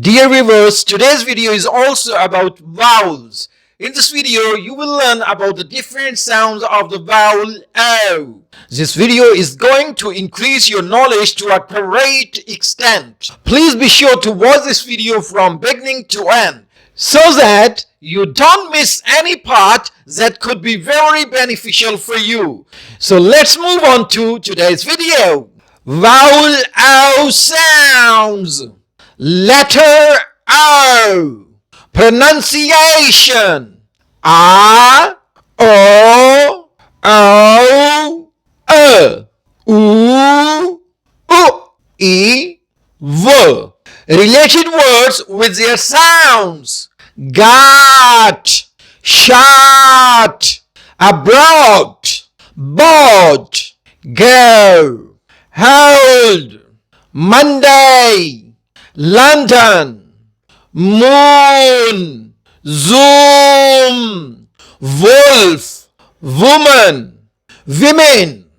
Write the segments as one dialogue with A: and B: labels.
A: Dear viewers, today's video is also about vowels. In this video, you will learn about the different sounds of the vowel O. This video is going to increase your knowledge to a great extent. Please be sure to watch this video from beginning to end so that you don't miss any part that could be very beneficial for you. So let's move on to today's video. Vowel O sounds. Letter O. Pronunciation: A, O, O, U, I, V. Related words with their sounds: got, shot, abroad, bought, go, hold, Monday, London, moon, zoom, wolf, woman, women,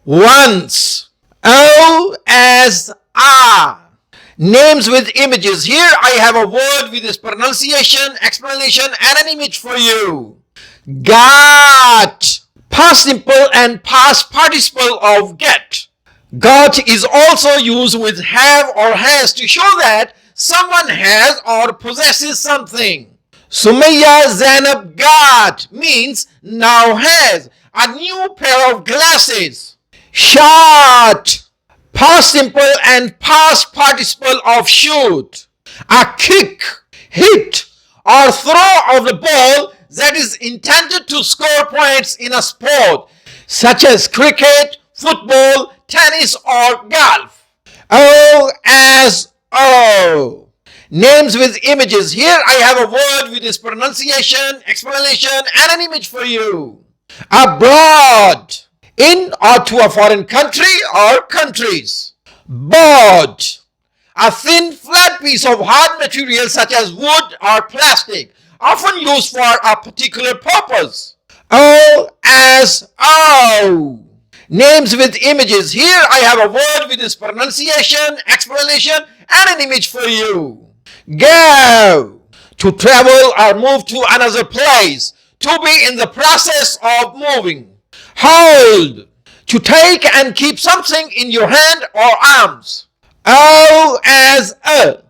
A: once. O as A. Names with images. Here I have a word with its pronunciation, explanation, and an image for you. Got. Past simple and past participle of get. Got is also used with have or has to show that someone has or possesses something. Sumaya Zainab got means now has a new pair of glasses. Shot. Past simple and past participle of shoot. A kick, hit, or throw of the ball that is intended to score points in a sport, such as cricket, football, tennis, or golf. O as O. Names with images. Here I have a word with its pronunciation, explanation, and an image for you. Abroad. In or to a foreign country or countries. Board. A thin flat piece of hard material such as wood or plastic, often used for a particular purpose. O as O. Names with images. Here I have a word with its pronunciation, explanation, and an image for you. Go. To travel or move to another place. To be in the process of moving. Hold. To take and keep something in your hand or arms. O as O.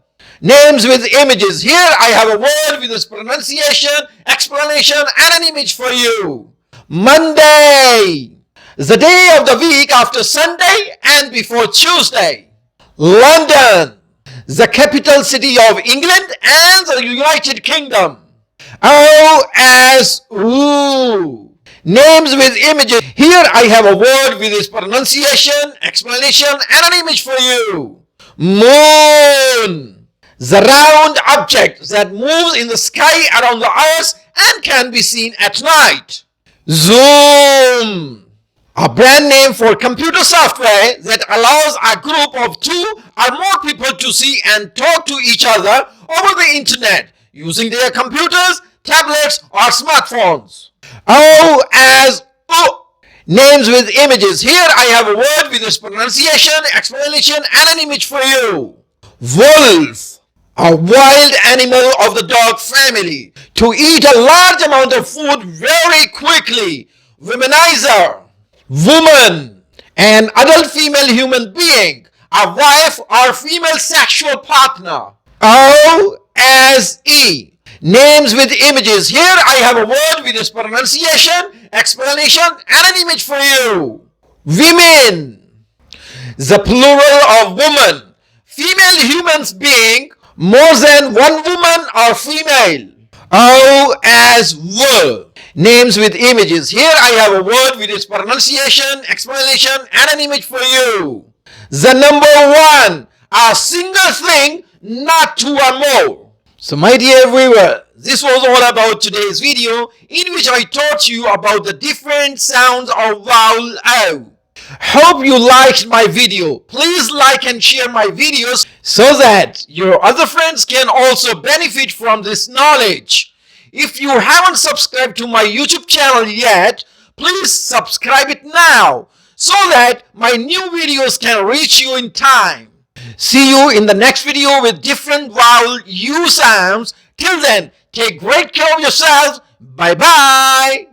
A: Names with images. Here I have a word with its pronunciation, explanation, and an image for you. Monday. The day of the week after Sunday and before Tuesday. London. The capital city of England and the United Kingdom. O as U. Names with images. Here I have a word with its pronunciation, explanation, and an image for you. Moon. The round object that moves in the sky around the earth and can be seen at night. Zoom. A brand name for computer software that allows a group of 2 or more people to see and talk to each other over the internet using their computers, tablets, or smartphones. O as U. Names with images. Here I have a word with its pronunciation, explanation, and an image for you. Wolf. A wild animal of the dog family. To eat a large amount of food very quickly. Womanizer. Woman. An adult female human being. A wife or female sexual partner. O as E. Names with images. Here I have a word with its pronunciation, explanation, and an image for you. Women. The plural of woman. Female humans being more than one woman or female. O as W. Names with images. Here I have a word with its pronunciation, explanation, and an image for you. The number 1. A single thing, not 2 or more. So my dear viewer, this was all about today's video in which I taught you about the different sounds of vowel O. Hope you liked my video. Please like and share my videos so that your other friends can also benefit from this knowledge. If you haven't subscribed to my YouTube channel yet, please subscribe it now so that my new videos can reach you in time. See you in the next video with different vowel U sounds. Till then, take great care of yourselves. Bye bye.